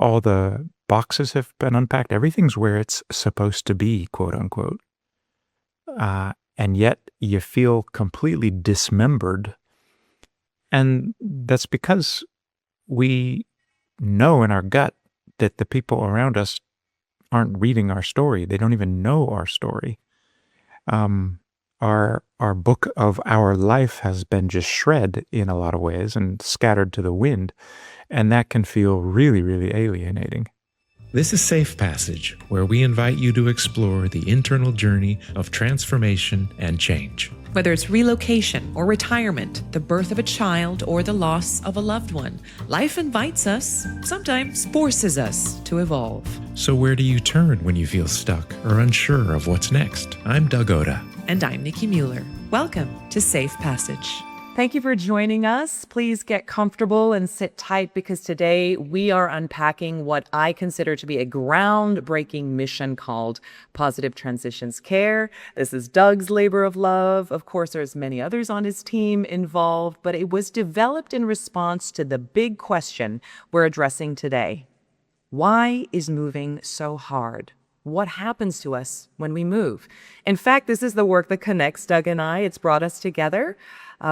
all the boxes have been unpacked. Everything's where it's supposed to be, quote unquote. And yet you feel completely dismembered. And that's because we know in our gut that the people around us aren't reading our story. They don't even know our story. Our book of our life has been just shred in a lot of ways and scattered to the wind. And that can feel really, really alienating. This is Safe Passage, where we invite you to explore the internal journey of transformation and change. Whether it's relocation or retirement, the birth of a child or the loss of a loved one, life invites us, sometimes forces us to evolve. So where do you turn when you feel stuck or unsure of what's next? I'm Doug Ota. And I'm Nikki Muller. Welcome to Safe Passage. Thank you for joining us. Please get comfortable and sit tight because today we are unpacking what I consider to be a groundbreaking mission called Positive Transitions Care. This is Doug's labor of love. Of course, there's many others on his team involved, but it was developed in response to the big question we're addressing today. Why is moving so hard? What happens to us when we move? In fact, this is the work that connects Doug and I. It's brought us together.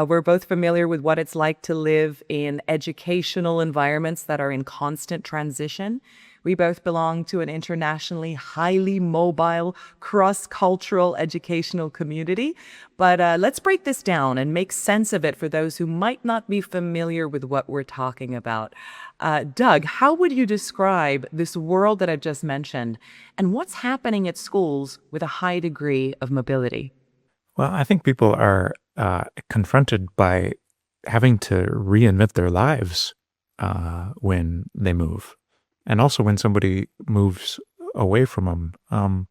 We're both familiar with what it's like to live in educational environments that are in constant transition. We both belong to an internationally highly mobile, cross-cultural educational community. But let's break this down and make sense of it for those who might not be familiar with what we're talking about. Doug, how would you describe this world that I've just mentioned and what's happening at schools with a high degree of mobility? Well, I think people are confronted by having to reinvent their lives when they move, and also when somebody moves away from them.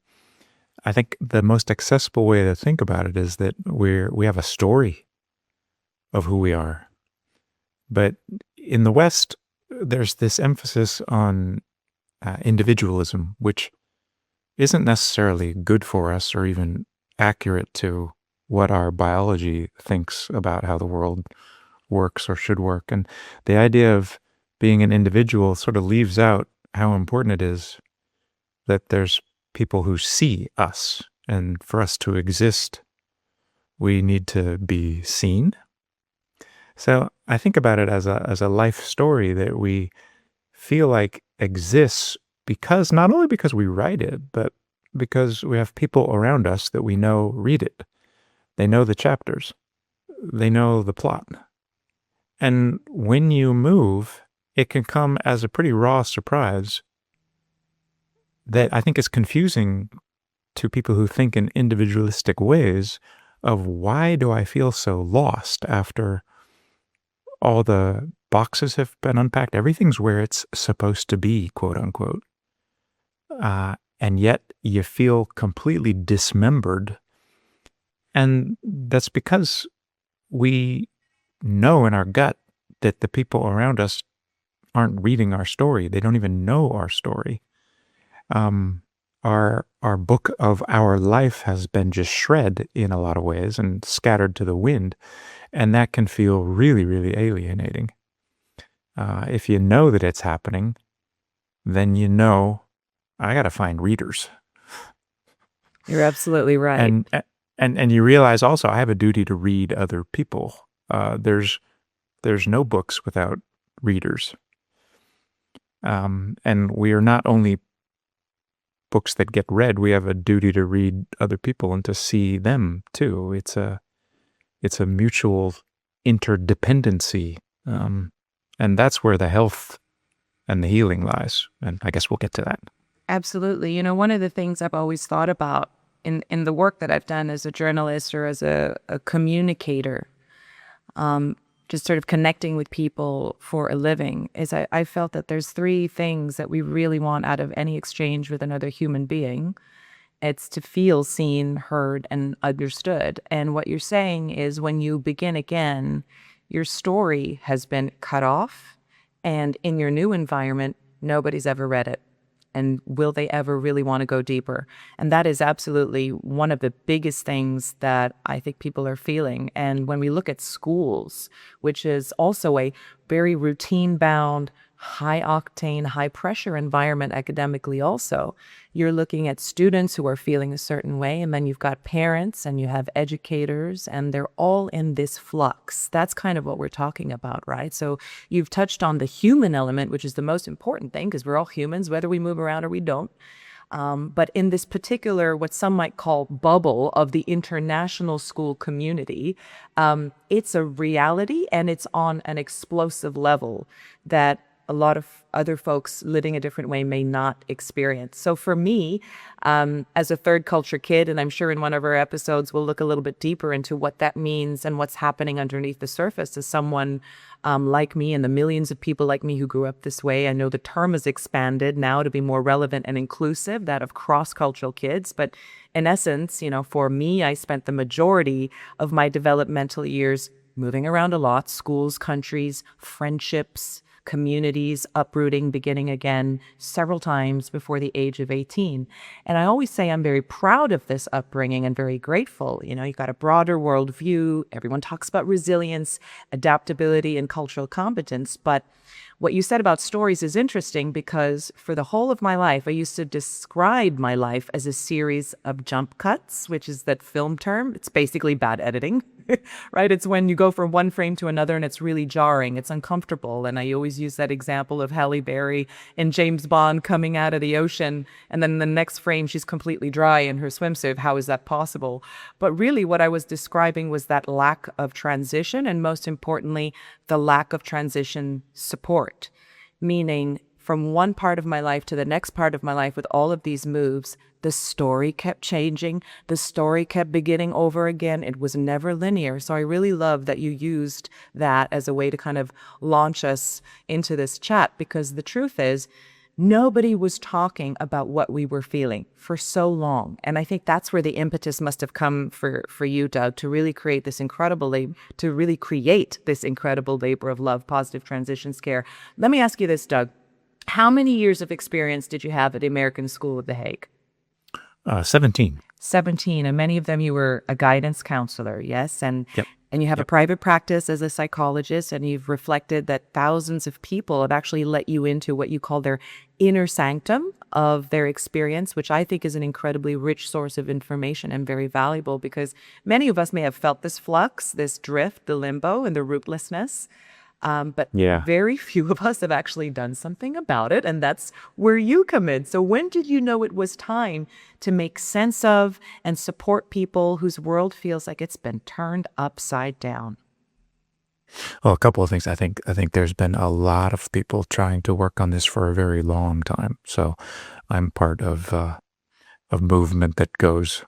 I think the most accessible way to think about it is that we have a story of who we are. But in the West, there's this emphasis on individualism, which isn't necessarily good for us or even accurate to what our biology thinks about how the world works or should work. And the idea of being an individual sort of leaves out how important it is that there's people who see us. And for us to exist, we need to be seen. So I think about it as a life story that we feel like exists because not only because we write it, but because we have people around us that we know read it. They know the chapters. They know the plot. And when you move, it can come as a pretty raw surprise that I think is confusing to people who think in individualistic ways of why do I feel so lost after all the boxes have been unpacked? Everything's where it's supposed to be, quote unquote. And yet you feel completely dismembered. And that's because we know in our gut that the people around us aren't reading our story. They don't even know our story. Our book of our life has been just shred in a lot of ways and scattered to the wind. And that can feel really, really alienating. If you know that it's happening, then you know, I got to find readers. You're absolutely right. And you realize also I have a duty to read other people. There's no books without readers. And we are not only books that get read, we have a duty to read other people and to see them too. It's a mutual interdependency. And that's where the health and the healing lies. And I guess we'll get to that. Absolutely. You know, one of the things I've always thought about in the work that I've done as a journalist or as a communicator, just sort of connecting with people for a living, is I felt that there's three things that we really want out of any exchange with another human being. It's to feel seen, heard, and understood. And what you're saying is when you begin again, your story has been cut off, and in your new environment, nobody's ever read it. And will they ever really want to go deeper? And that is absolutely one of the biggest things that I think people are feeling. And when we look at schools, which is also a very routine-bound, high octane, high pressure environment academically also. You're looking at students who are feeling a certain way, and then you've got parents and you have educators, and they're all in this flux. That's kind of what we're talking about, right? So you've touched on the human element, which is the most important thing because we're all humans, whether we move around or we don't. But in this particular, what some might call bubble of the international school community, it's a reality and it's on an explosive level that a lot of other folks living a different way may not experience. So for me, as a third culture kid, and I'm sure in one of our episodes, we'll look a little bit deeper into what that means and what's happening underneath the surface as someone like me and the millions of people like me who grew up this way. I know the term has expanded now to be more relevant and inclusive, that of cross-cultural kids. But in essence, for me, I spent the majority of my developmental years moving around a lot, schools, countries, friendships, communities, uprooting, beginning again several times before the age of 18. And I always say I'm very proud of this upbringing and very grateful. You've got a broader worldview. Everyone talks about resilience, adaptability, and cultural competence. But what you said about stories is interesting because for the whole of my life, I used to describe my life as a series of jump cuts, which is that film term. It's basically bad editing, right? It's when you go from one frame to another and it's really jarring. It's uncomfortable. And I always use that example of Halle Berry in James Bond coming out of the ocean. And then in the next frame, she's completely dry in her swimsuit. How is that possible? But really what I was describing was that lack of transition. And most importantly, the lack of transition support, meaning from one part of my life to the next part of my life with all of these moves, the story kept changing. The story kept beginning over again. It was never linear. So I really love that you used that as a way to kind of launch us into this chat, because the truth is, nobody was talking about what we were feeling for so long. And I think that's where the impetus must have come for you, Doug, to really create this incredible labor of love, positive transitions care. Let me ask you this, Doug. How many years of experience did you have at the American School of The Hague? 17. 17. And many of them you were a guidance counselor, yes? And Yep. And you have a private practice as a psychologist, and you've reflected that thousands of people have actually let you into what you call their inner sanctum of their experience, which I think is an incredibly rich source of information and very valuable, because many of us may have felt this flux, this drift, the limbo, and the rootlessness. But Yeah. very few of us have actually done something about it. And that's where you come in. So when did you know it was time to make sense of and support people whose world feels like it's been turned upside down? Well, a couple of things. I think there's been a lot of people trying to work on this for a very long time. So I'm part of a movement that goes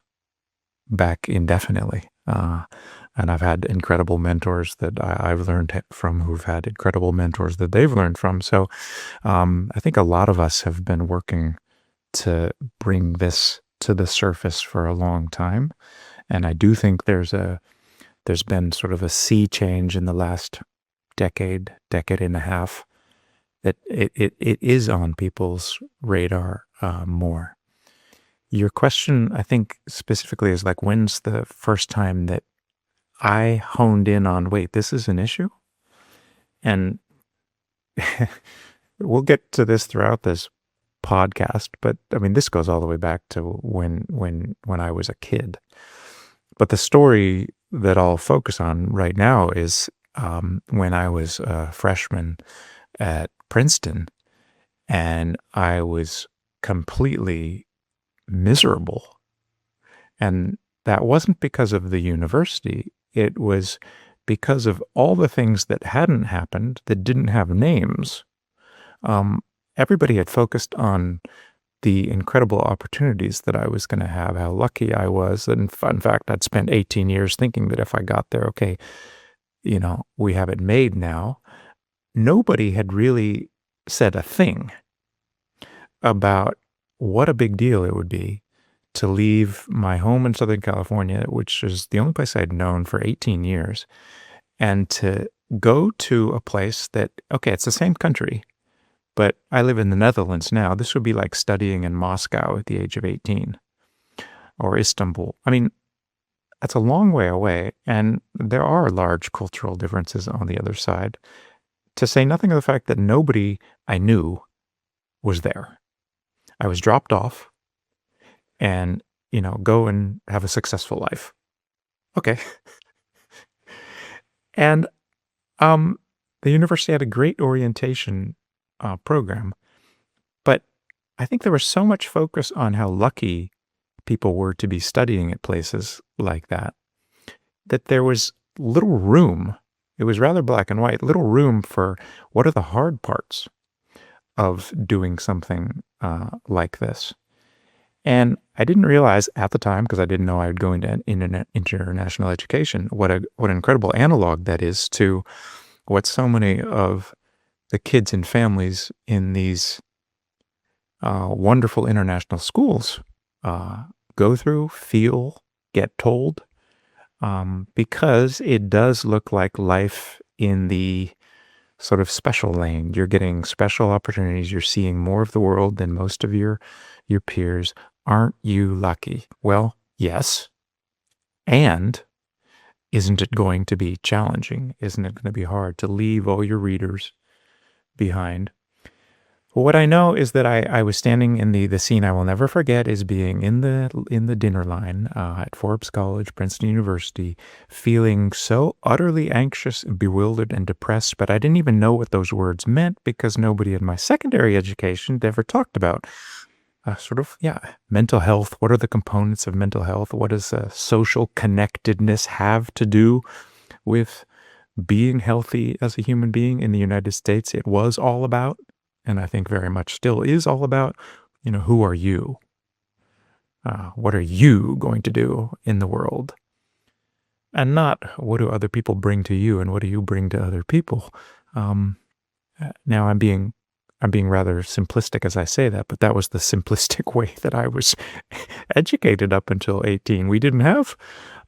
back indefinitely. And I've had incredible mentors that I've learned from, who've had incredible mentors that they've learned from. So I think a lot of us have been working to bring this to the surface for a long time. And I do think there's been sort of a sea change in the last decade and a half, that it is on people's radar more. Your question, I think, specifically is like, when's the first time that I honed in on, wait, this is an issue? And we'll get to this throughout this podcast, but I mean, this goes all the way back to when I was a kid. But the story that I'll focus on right now is when I was a freshman at Princeton, and I was completely miserable. And that wasn't because of the university. It was because of all the things that hadn't happened, that didn't have names. Everybody had focused on the incredible opportunities that I was going to have, how lucky I was. And in fact, I'd spent 18 years thinking that if I got there, okay, we have it made now. Nobody had really said a thing about what a big deal it would be to leave my home in Southern California, which is the only place I'd known for 18 years, and to go to a place that, okay, it's the same country, but I live in the Netherlands now. This would be like studying in Moscow at the age of 18, or Istanbul. I mean, that's a long way away, and there are large cultural differences on the other side. to say nothing of the fact that nobody I knew was there. I was dropped off and, go and have a successful life. Okay. And the university had a great orientation program, but I think there was so much focus on how lucky people were to be studying at places like that, that there was little room. It was rather black and white, little room for what are the hard parts of doing something like this. And I didn't realize at the time, because I didn't know I would go into international education, what an incredible analog that is to what so many of the kids and families in these wonderful international schools go through, feel, get told, because it does look like life in the sort of special lane. You're getting special opportunities. You're seeing more of the world than most of your peers. Aren't you lucky? Well, yes. And isn't it going to be challenging? Isn't it going to be hard to leave all your readers behind? What I know is that I was standing in the scene I will never forget is being in the dinner line at Forbes College, Princeton University, feeling so utterly anxious and bewildered and depressed, but I didn't even know what those words meant because nobody in my secondary education had ever talked about mental health. What are the components of mental health? What does social connectedness have to do with being healthy as a human being in the United States? It was all about, and I think very much still is all about, who are you? What are you going to do in the world? And not what do other people bring to you and what do you bring to other people? Now I'm being rather simplistic as I say that, but that was the simplistic way that I was educated up until 18. We didn't have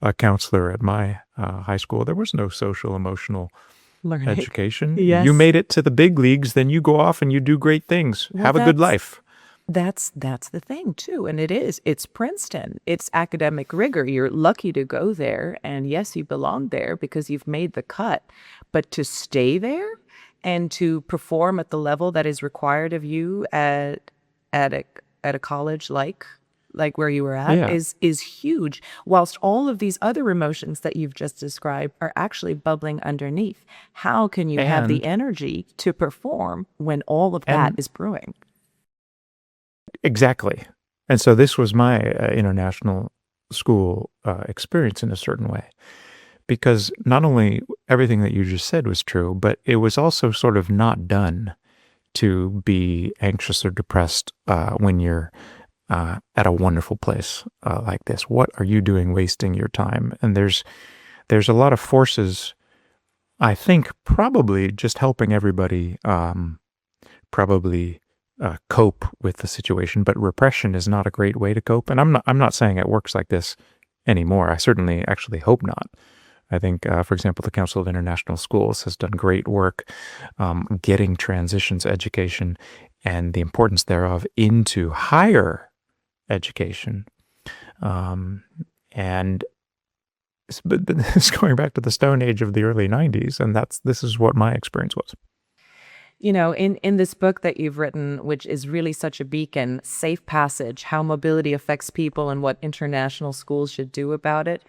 a counselor at my high school. There was no social emotional Learning. education. Yes. You made it to the big leagues, then you go off and you do great things. Well, have a good life. That's the thing too. And it's Princeton. It's academic rigor. You're lucky to go there. And yes, you belong there because you've made the cut. But to stay there and to perform at the level that is required of you at a college like where you were at is huge, whilst all of these other emotions that you've just described are actually bubbling underneath. How can you have the energy to perform when all of that is brewing? Exactly. And so this was my international school experience in a certain way, because not only everything that you just said was true, but it was also sort of not done to be anxious or depressed when you're at a wonderful place like this. What are you doing wasting your time? And there's a lot of forces, I think, probably just helping everybody cope with the situation, but repression is not a great way to cope. And I'm not saying it works like this anymore. I certainly actually hope not. I think, for example, the Council of International Schools has done great work getting transitions education and the importance thereof into higher education. And but it's going back to the Stone Age of the early 90s, and this is what my experience was. In this book that you've written, which is really such a beacon, Safe Passage, How Mobility Affects People and What International Schools Should Do About It.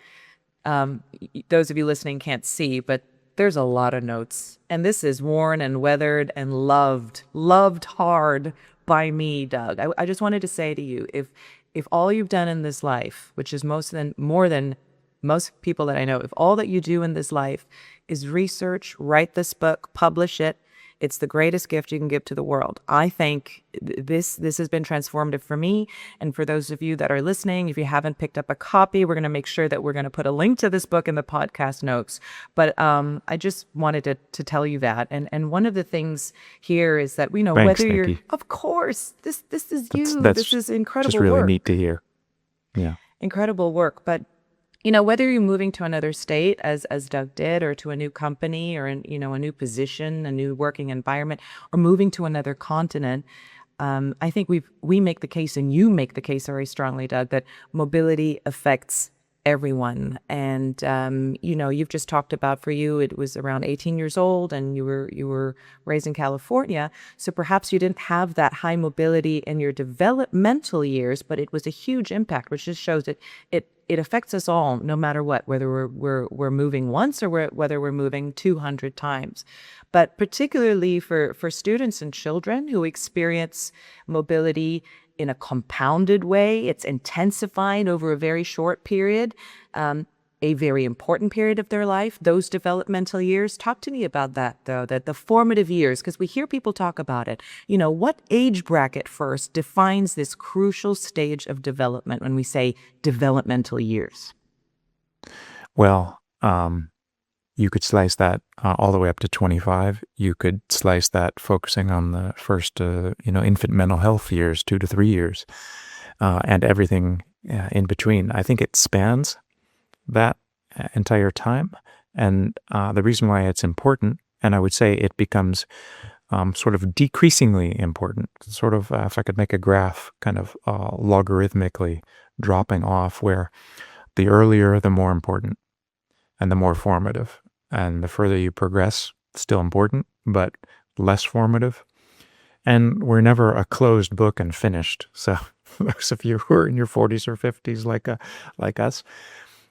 Those of you listening can't see, but there's a lot of notes. And this is worn and weathered and loved hard by me, Doug. I just wanted to say to you, if all you've done in this life, which is more than most people that I know, if all that you do in this life is research, write this book, publish it, it's the greatest gift you can give to the world. I think this has been transformative for me. And for those of you that are listening, if you haven't picked up a copy, we're going to make sure that we're going to put a link to this book in the podcast notes. But I just wanted to tell you that. And one of the things here is that we know Thanks, whether Nikki. you're, of course, this is you. That's This is incredible just really work. neat to hear. Yeah. Incredible work. But whether you're moving to another state, as Doug did, or to a new company, or a new position, a new working environment, or moving to another continent, I think we make the case, and you make the case very strongly, Doug, that mobility affects everyone. And you've just talked about, for you, it was around 18 years old, and you were raised in California. So perhaps you didn't have that high mobility in your developmental years, but it was a huge impact, which just shows that it affects us all, no matter what, whether we're moving once or whether we're moving 200 times. But particularly for students and children who experience mobility in a compounded way, it's intensified over a very short period, a very important period of their life, those developmental years. Talk to me about that, though, that the formative years, because we hear people talk about it. What age bracket first defines this crucial stage of development when we say developmental years? Well, you could slice that all the way up to 25. You could slice that focusing on the first, infant mental health years, 2 to 3 years, and everything in between. I think it spans that entire time. And the reason why it's important, and I would say it becomes sort of decreasingly important, sort of, if I could make a graph, kind of logarithmically dropping off, where the earlier, the more important and the more formative. And the further you progress, still important, but less formative. And we're never a closed book and finished. So those of you who are in your 40s or 50s like us,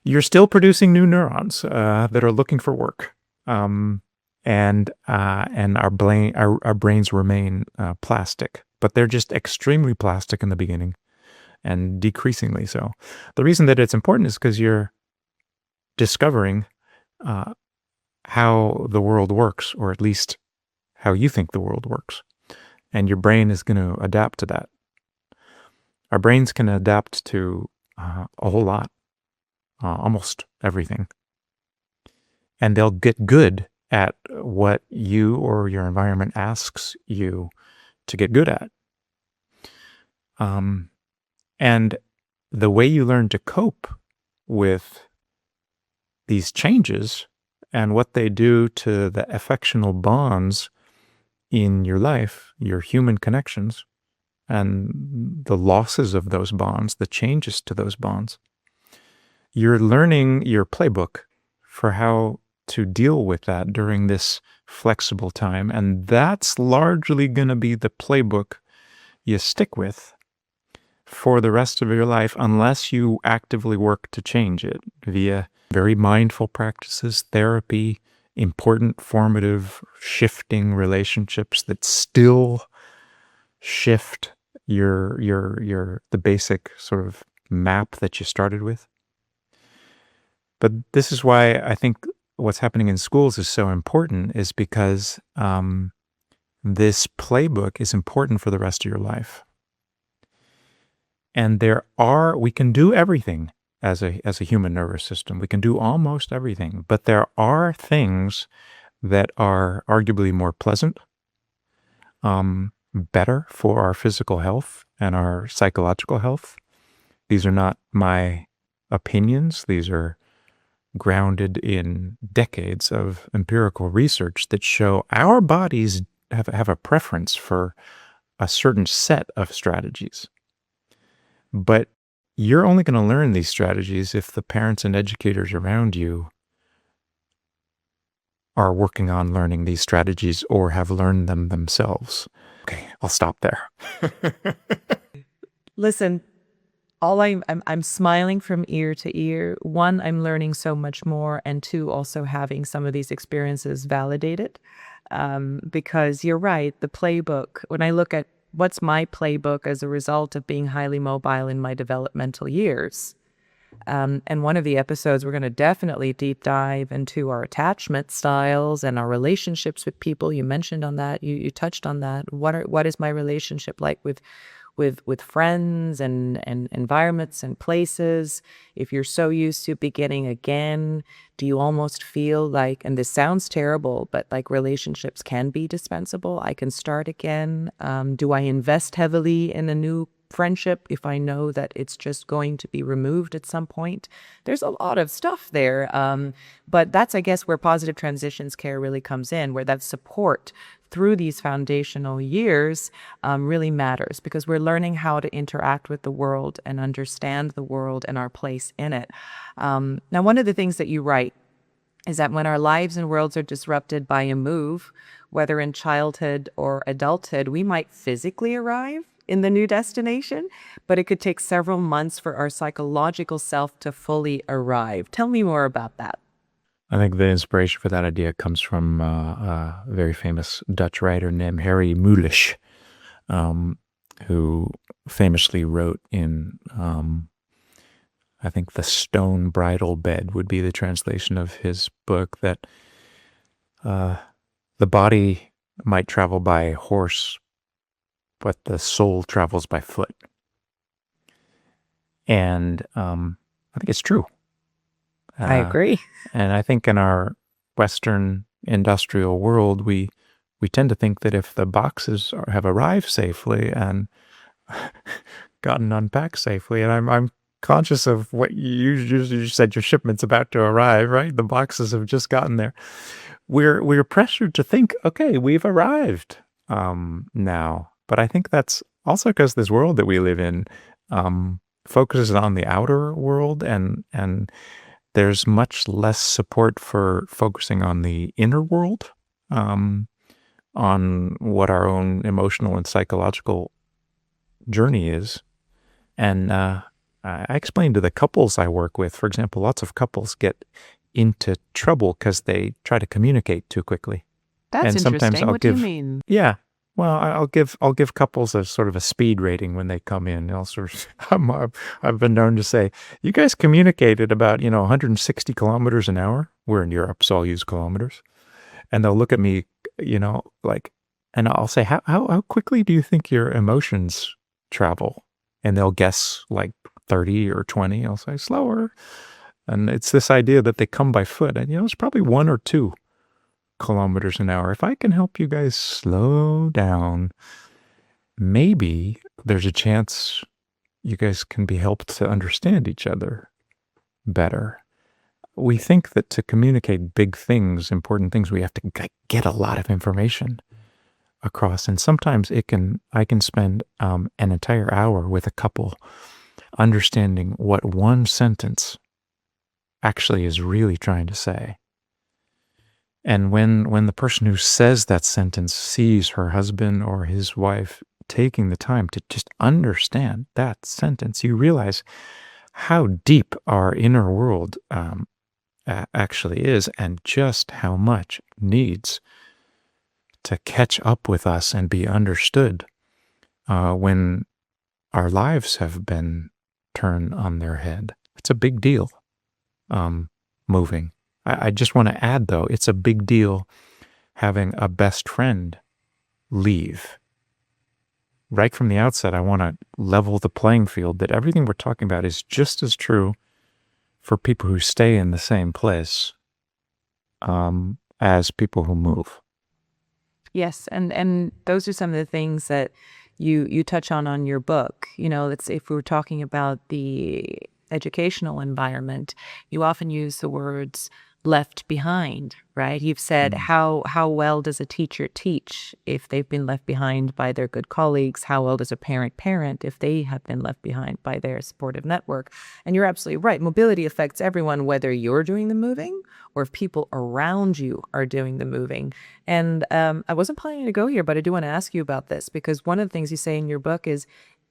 you're still producing new neurons that are looking for work. And our brains remain plastic, but they're just extremely plastic in the beginning and decreasingly so. The reason that it's important is because you're discovering how the world works, or at least how you think the world works. And your brain is going to adapt to that. Our brains can adapt to a whole lot, almost everything. And they'll get good at what you or your environment asks you to get good at. And the way you learn to cope with these changes and what they do to the affectional bonds in your life, your human connections, and the losses of those bonds, the changes to those bonds, you're learning your playbook for how to deal with that during this flexible time. And that's largely going to be the playbook you stick with for the rest of your life, unless you actively work to change it via very mindful practices, therapy, important, formative, shifting relationships that still shift the basic sort of map that you started with. But this is why I think what's happening in schools is so important, is because this playbook is important for the rest of your life. And we can do everything as a human nervous system. We can do almost everything, but there are things that are arguably more pleasant, better for our physical health and our psychological health. These are not my opinions. These are grounded in decades of empirical research that show our bodies have a preference for a certain set of strategies. But you're only going to learn these strategies if the parents and educators around you are working on learning these strategies or have learned them themselves. Okay, I'll stop there. Listen, I'm smiling from ear to ear. One, I'm learning so much more, and two, also having some of these experiences validated. Because you're right, the playbook, when I look at what's my playbook as a result of being highly mobile in my developmental years, and one of the episodes, we're going to definitely deep dive into our attachment styles and our relationships with people. You mentioned on that, you touched on that. What is my relationship like with friends and environments and places? If you're so used to beginning again, do you almost feel like, and this sounds terrible, but like relationships can be dispensable? I can start again. Do I invest heavily in a new friendship if I know that it's just going to be removed at some point? There's a lot of stuff there. But that's, I guess, where positive transitions care really comes in, where that support through these foundational years really matters, because we're learning how to interact with the world and understand the world and our place in it. Now, one of the things that you write is that when our lives and worlds are disrupted by a move, whether in childhood or adulthood, we might physically arrive in the new destination, but it could take several months for our psychological self to fully arrive. Tell me more about that. I think the inspiration for that idea comes from a very famous Dutch writer named Harry Mulisch, who famously wrote in, I think, The Stone Bridal Bed would be the translation of his book, that the body might travel by horse, but the soul travels by foot. And I think it's true. I agree. And I think in our Western industrial world, we tend to think that if the boxes have arrived safely and gotten unpacked safely, and I'm conscious of what you said, your shipment's about to arrive, right? The boxes have just gotten there. We're pressured to think, okay, we've arrived now. But I think that's also because this world that we live in focuses on the outer world, and there's much less support for focusing on the inner world, on what our own emotional and psychological journey is. And I explained to the couples I work with, for example, lots of couples get into trouble because they try to communicate too quickly. That's And sometimes interesting. I'll What do you give- mean? Yeah. Well, I'll give couples a sort of a speed rating when they come in. I'll sort of, I've been known to say, you guys communicated about 160 kilometers an hour. We're in Europe, so I'll use kilometers. And they'll look at me, like, and I'll say, how quickly do you think your emotions travel? And they'll guess like 30 or 20. I'll say slower. And it's this idea that they come by foot, and it's probably 1 or 2 kilometers an hour. If I can help you guys slow down, maybe there's a chance you guys can be helped to understand each other better. We think that to communicate big things, important things, we have to get a lot of information across. And sometimes I can spend an entire hour with a couple understanding what one sentence actually is really trying to say. And when the person who says that sentence sees her husband or his wife taking the time to just understand that sentence, you realize how deep our inner world actually is, and just how much needs to catch up with us and be understood when our lives have been turned on their head. It's a big deal, moving. I just want to add, though, it's a big deal having a best friend leave. Right from the outset, I want to level the playing field that everything we're talking about is just as true for people who stay in the same place as people who move. Yes, and those are some of the things that you touch on your book. Let's say if we were talking about the educational environment, you often use the words left behind, right? You've said how well does a teacher teach if they've been left behind by their good colleagues? How well does a parent if they have been left behind by their supportive network? And you're absolutely right. Mobility affects everyone, whether you're doing the moving or if people around you are doing the moving. And I wasn't planning to go here, but I do want to ask you about this, because one of the things you say in your book is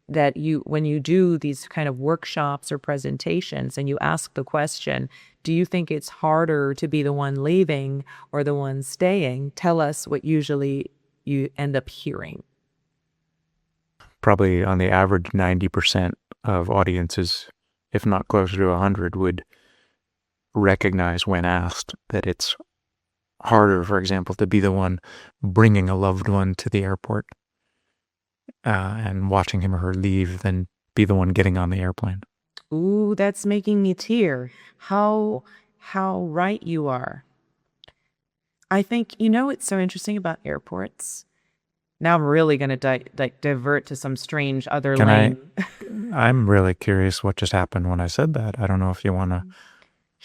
that when you do these kind of workshops or presentations and you ask the question, do you think it's harder to be the one leaving or the one staying? Tell us what usually you end up hearing. Probably on the average, 90% of audiences, if not closer to 100, would recognize when asked that it's harder, for example, to be the one bringing a loved one to the airport and watching him or her leave than be the one getting on the airplane. Ooh, that's making me tear. How right you are. I think, it's so interesting about airports. Now I'm really going to divert to some strange other Can lane. I'm really curious what just happened when I said that. I don't know if you want to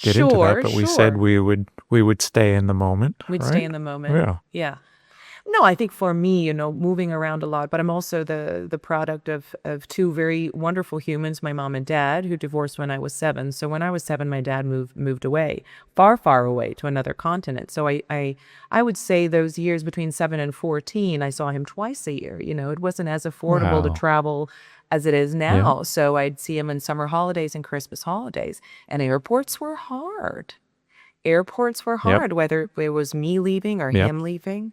get into Sure, that, but we said we would stay in the moment. We'd right? stay in the moment. Yeah. Yeah. No, I think for me, moving around a lot, but I'm also the product of two very wonderful humans, my mom and dad, who divorced when I was 7. So when I was 7, my dad moved away, far, far away to another continent. So I would say those years between 7 and 14, I saw him twice a year. It wasn't as affordable to Wow. travel as it is Yeah. now. So I'd see him in summer holidays and Christmas holidays, and airports were hard. Airports were Yep. hard, whether it was me leaving or Yep. him leaving.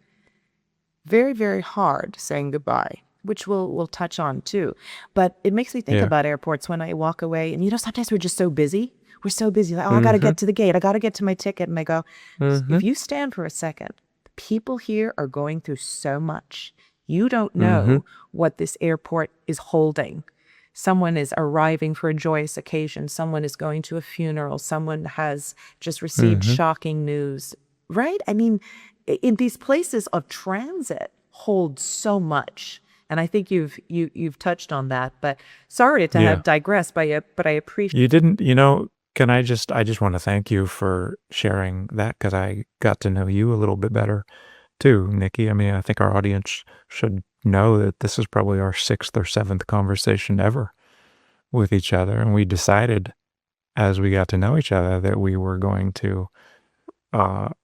Very, very hard saying goodbye, which we'll touch on too. But it makes me think Yeah. about airports when I walk away. And sometimes we're just so busy. We're so busy. Like, oh, I got to Mm-hmm. get to the gate. I got to get to my ticket. And I go, Mm-hmm. if you stand for a second, people here are going through so much. You don't Mm-hmm. know what this airport is holding. Someone is arriving for a joyous occasion. Someone is going to a funeral. Someone has just received Mm-hmm. shocking news, right? I mean, in these places of transit hold so much. And I think you've touched on that. But sorry to Yeah. have digressed, but I appreciate. You didn't, I just want to thank you for sharing that, because I got to know you a little bit better too, Nikki. I mean, I think our audience should know that this is probably our 6th or 7th conversation ever with each other. And we decided as we got to know each other that we were going to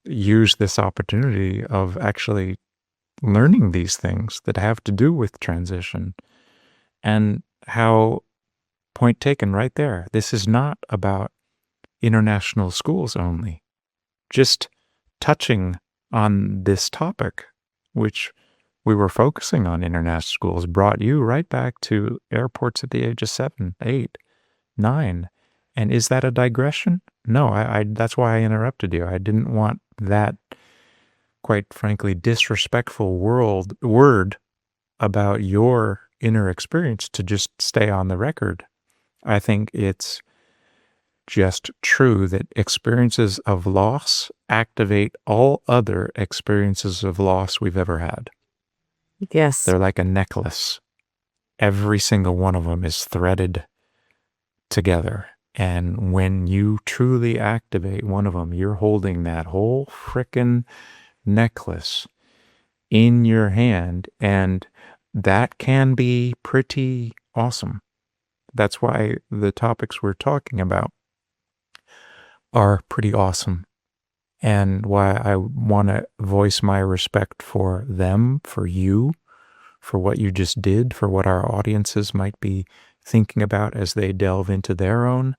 use this opportunity of actually learning these things that have to do with transition. And how, point taken right there, this is not about international schools only. Just touching on this topic, which we were focusing on international schools, brought you right back to airports at the age of 7, 8, 9. And is that a digression? No, I that's why I interrupted you. I didn't want that, quite frankly, disrespectful word about your inner experience to just stay on the record. I think it's just true that experiences of loss activate all other experiences of loss we've ever had. Yes. They're like a necklace. Every single one of them is threaded together. And when you truly activate one of them, you're holding that whole frickin' necklace in your hand. And that can be pretty awesome. That's why the topics we're talking about are pretty awesome. And why I want to voice my respect for them, for you, for what you just did, for what our audiences might be thinking about as they delve into their own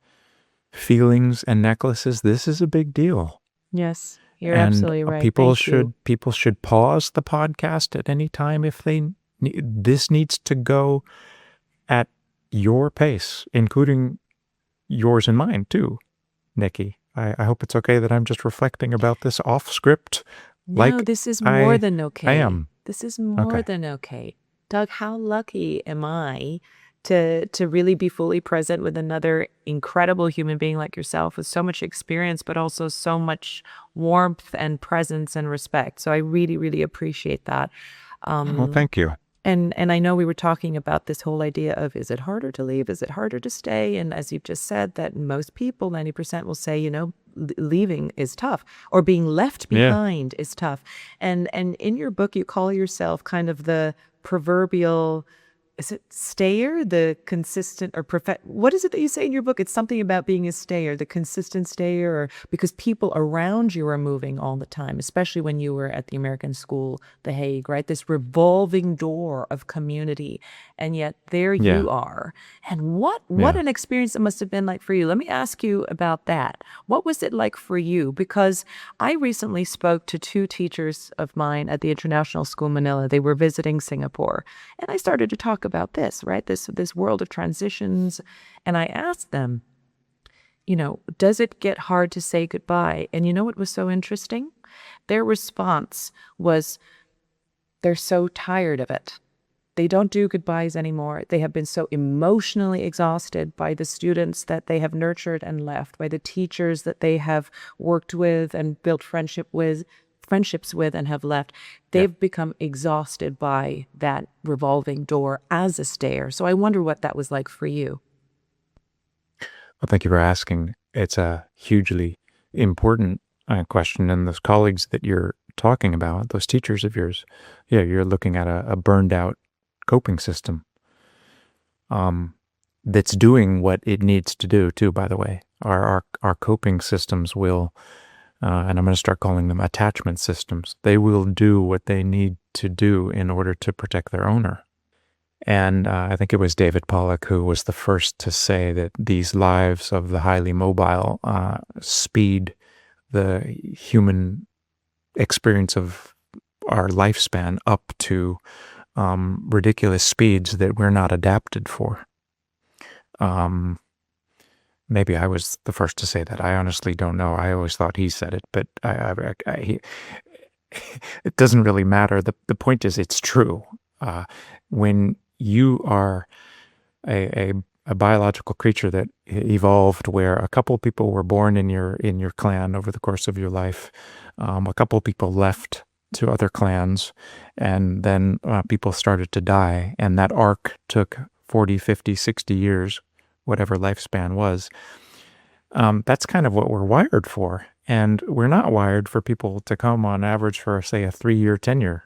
feelings and necklaces. This is a big deal. Yes, you're And absolutely right. people Thank you. should pause the podcast at any time if they this needs to go at your pace, including yours and mine too, Nikki. I hope it's okay that I'm just reflecting about this off script. No, this is more than okay. I am. This is more than okay. Doug, how lucky am I to really be fully present with another incredible human being like yourself with so much experience, but also so much warmth and presence and respect. So I really, really appreciate that. Well, thank you. And I know we were talking about this whole idea of, is it harder to leave? Is it harder to stay? And as you've just said, that most people, 90% will say, leaving is tough, or being left behind is tough. And in your book, you call yourself kind of the proverbial, is it stayer, the consistent, or what is it that you say in your book? It's something about being a stayer, the consistent stayer, or because people around you are moving all the time, especially when you were at the American school, The Hague, right? This revolving door of community. And yet there you are. And what an experience it must have been like for you. Let me ask you about that. What was it like for you? Because I recently spoke to 2 teachers of mine at the International School Manila. They were visiting Singapore. And I started to talk about this, right? This world of transitions. And I asked them, does it get hard to say goodbye? And you know what was so interesting? Their response was, they're so tired of it. They don't do goodbyes anymore. They have been so emotionally exhausted by the students that they have nurtured and left, by the teachers that they have worked with and built friendships with and have left. They've become exhausted by that revolving door as a stayer. So I wonder what that was like for you. Well, thank you for asking. It's a hugely important question, and those colleagues that you're talking about, those teachers of yours, yeah, you're looking at a burned out coping system that's doing what it needs to do too, by the way. Our coping systems will, and I'm going to start calling them attachment systems, they will do what they need to do in order to protect their owner. And I think it was David Pollock who was the first to say that these lives of the highly mobile speed the human experience of our lifespan up to ridiculous speeds that we're not adapted for. Maybe I was the first to say that. I honestly don't know. I always thought he said it, but it doesn't really matter. The point is, it's true. When you are a biological creature that evolved where a couple of people were born in your clan over the course of your life, a couple of people left to other clans, and then people started to die, and that arc took 40, 50, 60 years, whatever lifespan was. That's kind of what we're wired for. And we're not wired for people to come on average for, say, a 3-year tenure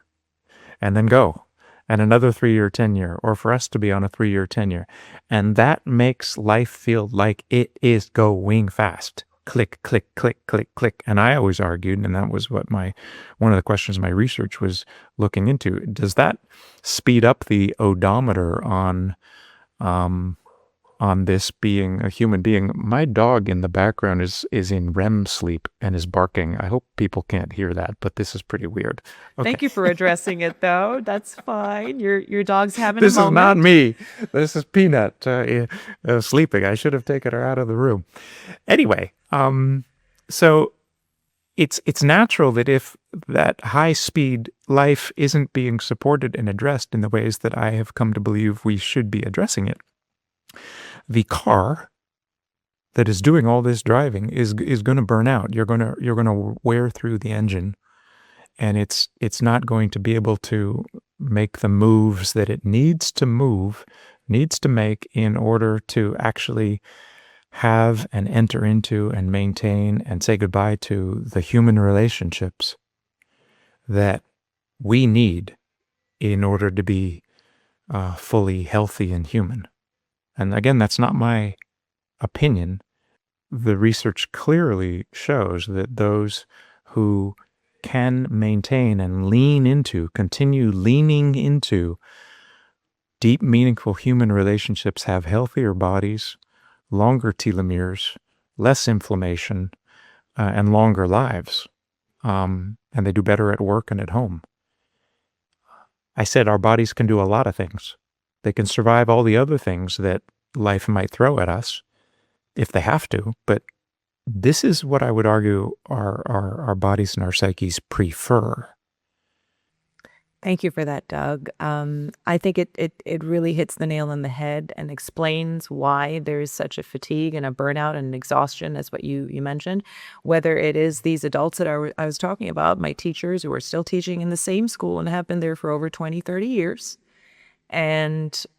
and then go, and another 3-year tenure, or for us to be on a 3-year tenure. And that makes life feel like it is going fast. Click, click, click, click, click. And I always argued, and that was what one of the questions my research was looking into. Does that speed up the odometer on this being a human being? My dog in the background is in REM sleep and is barking. I hope people can't hear that, but this is pretty weird. Okay. Thank you for addressing it, though. That's fine. Your dog's having This a is moment. not me. This is Peanut sleeping. I should have taken her out of the room. Anyway, so it's natural that if that high-speed life isn't being supported and addressed in the ways that I have come to believe we should be addressing it, the car that is doing all this driving is going to burn out. You're going to wear through the engine, and it's not going to be able to make the moves that it needs to make in order to actually have and enter into and maintain and say goodbye to the human relationships that we need in order to be fully healthy and human. And again, that's not my opinion. The research clearly shows that those who can maintain and continue leaning into deep, meaningful human relationships have healthier bodies, longer telomeres, less inflammation, and longer lives. And they do better at work and at home. I said our bodies can do a lot of things. They can survive all the other things that life might throw at us if they have to, but this is what I would argue our bodies and our psyches prefer. Thank you for that, Doug. I think it really hits the nail on the head and explains why there is such a fatigue and a burnout and exhaustion, as what you mentioned. Whether it is these adults that I was talking about, my teachers who are still teaching in the same school and have been there for over 20, 30 years,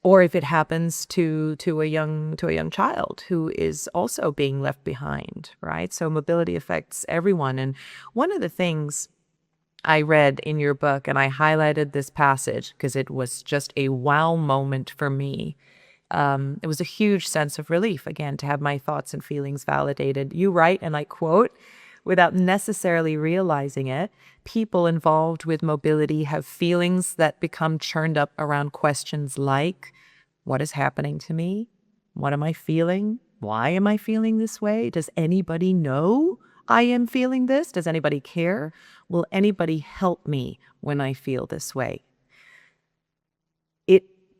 or if it happens to a young child who is also being left behind, right? So mobility affects everyone. And one of the things I read in your book, and I highlighted this passage because it was just a wow moment for me. It was a huge sense of relief, again, to have my thoughts and feelings validated. You write, and I quote, "Without necessarily realizing it, people involved with mobility have feelings that become churned up around questions like, what is happening to me? What am I feeling? Why am I feeling this way? Does anybody know I am feeling this? Does anybody care? Will anybody help me when I feel this way?"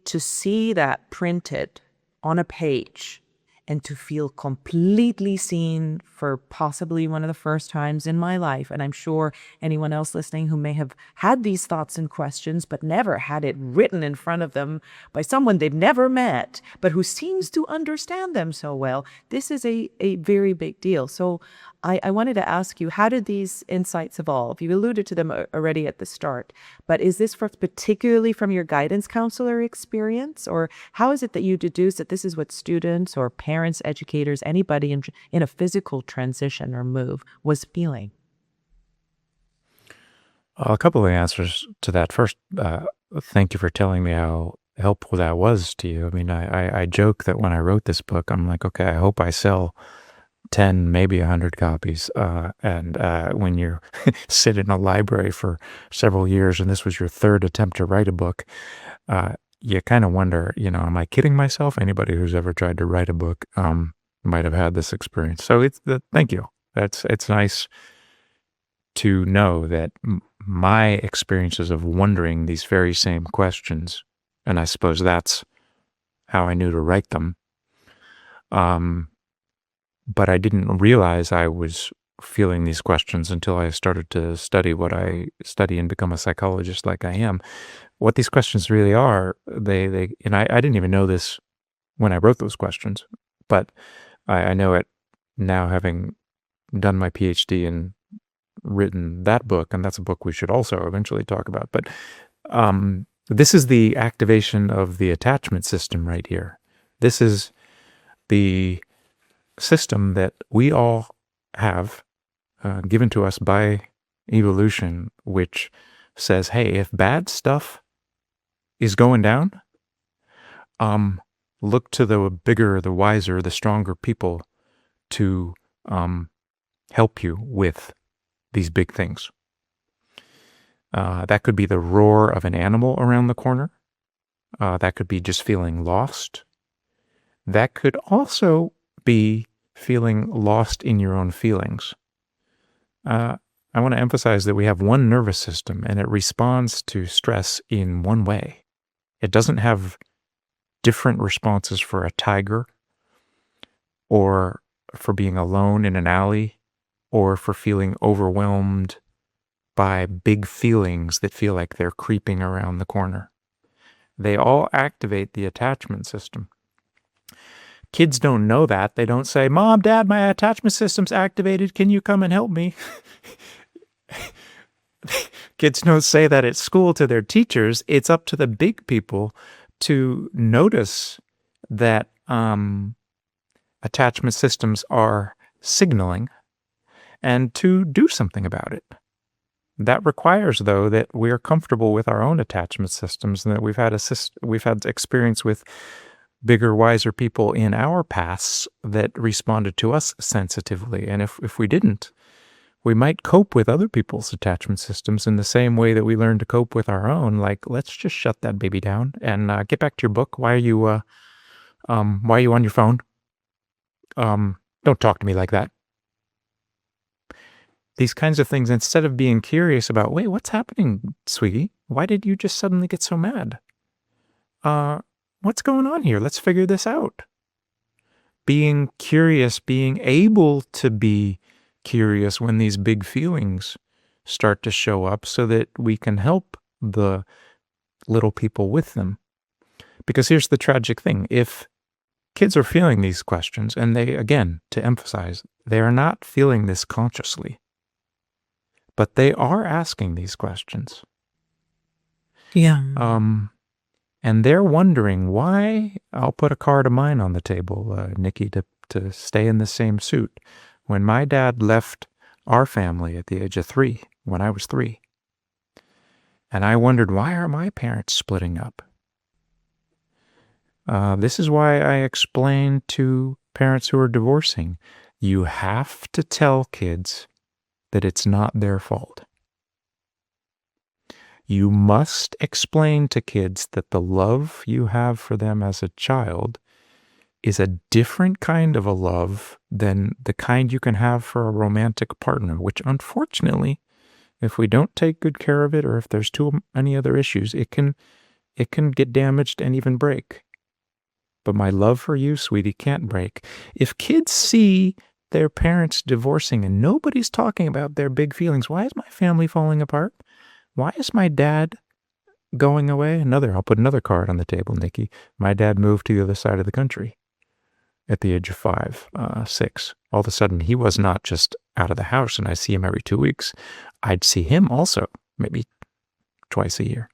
To see that printed on a page and to feel completely seen for possibly one of the first times in my life, and I'm sure anyone else listening who may have had these thoughts and questions but never had it written in front of them by someone they've never met, but who seems to understand them so well, this is a very big deal. So I wanted to ask you, how did these insights evolve? You alluded to them already at the start, but is this particularly from your guidance counselor experience, or how is it that you deduce that this is what students or parents, educators, anybody in a physical transition or move was feeling? A couple of answers to that. First, thank you for telling me how helpful that was to you. I mean, I joke that when I wrote this book, I'm like, okay, I hope I sell 10, maybe 100 copies. And when you sit in a library for several years and this was your third attempt to write a book, you kind of wonder, am I kidding myself? Anybody who's ever tried to write a book might have had this experience. So thank you. It's nice to know that my experiences of wondering these very same questions, and I suppose that's how I knew to write them. But I didn't realize I was feeling these questions until I started to study what I study and become a psychologist like I am. What these questions really are, and I didn't even know this when I wrote those questions, but I know it now, having done my PhD and written that book, and that's a book we should also eventually talk about. But this is the activation of the attachment system right here. This is the system that we all have given to us by evolution, which says, hey, if bad stuff is going down, look to the bigger, the wiser, the stronger people to help you with these big things. That could be the roar of an animal around the corner. That could be just feeling lost. That could also be feeling lost in your own feelings. I want to emphasize that we have one nervous system and it responds to stress in one way. It doesn't have different responses for a tiger, or for being alone in an alley, or for feeling overwhelmed by big feelings that feel like they're creeping around the corner. They all activate the attachment system. Kids don't know that. They don't say, Mom, Dad, my attachment system's activated. Can you come and help me? Kids don't say that at school to their teachers. It's up to the big people to notice that attachment systems are signaling and to do something about it. That requires, though, that we're comfortable with our own attachment systems and that we've had experience with bigger, wiser people in our pasts that responded to us sensitively. And if we didn't, we might cope with other people's attachment systems in the same way that we learn to cope with our own. Like, let's just shut that baby down and get back to your book. Why are you on your phone? Don't talk to me like that. These kinds of things, instead of being curious about, wait, what's happening, sweetie? Why did you just suddenly get so mad? What's going on here? Let's figure this out. Being curious, being able to be curious when these big feelings start to show up so that we can help the little people with them. Because here's the tragic thing. If kids are feeling these questions, and they, again, to emphasize, they are not feeling this consciously, but they are asking these questions. Yeah. And they're wondering why. I'll put a card of mine on the table, Nikki, to stay in the same suit. When my dad left our family at the age of 3, when I was 3, and I wondered, why are my parents splitting up? This is why I explain to parents who are divorcing, you have to tell kids that it's not their fault. You must explain to kids that the love you have for them as a child is a different kind of a love than the kind you can have for a romantic partner, which unfortunately, if we don't take good care of it, or if there's too many other issues, it can get damaged and even break. But my love for you, sweetie, can't break. If kids see their parents divorcing and nobody's talking about their big feelings, why is my family falling apart? Why is my dad going away? I'll put another card on the table, Nikki. My dad moved to the other side of the country at the age of 5, 6. All of a sudden, he was not just out of the house and I see him every 2 weeks. I'd see him also maybe twice a year.